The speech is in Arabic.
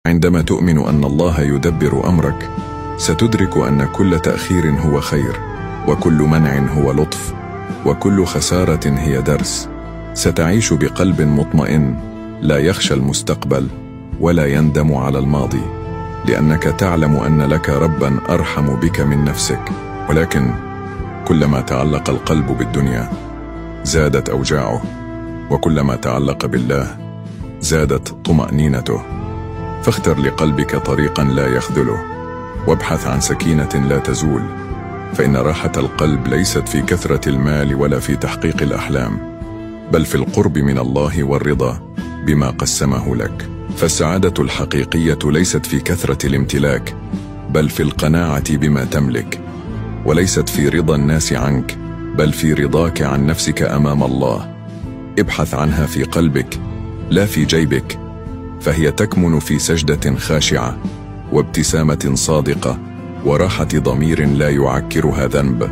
عندما تؤمن أن الله يدبر أمرك، ستدرك أن كل تأخير هو خير، وكل منع هو لطف، وكل خسارة هي درس. ستعيش بقلب مطمئن لا يخشى المستقبل ولا يندم على الماضي، لأنك تعلم أن لك ربا أرحم بك من نفسك. ولكن كلما تعلق القلب بالدنيا زادت أوجاعه، وكلما تعلق بالله زادت طمأنينته. فاختر لقلبك طريقا لا يخذله، وابحث عن سكينة لا تزول، فإن راحة القلب ليست في كثرة المال ولا في تحقيق الأحلام، بل في القرب من الله والرضا بما قسمه لك. فالسعادة الحقيقية ليست في كثرة الامتلاك، بل في القناعة بما تملك، وليست في رضا الناس عنك، بل في رضاك عن نفسك أمام الله. ابحث عنها في قلبك لا في جيبك، فهي تكمن في سجدة خاشعة وابتسامة صادقة وراحة ضمير لا يعكرها ذنب.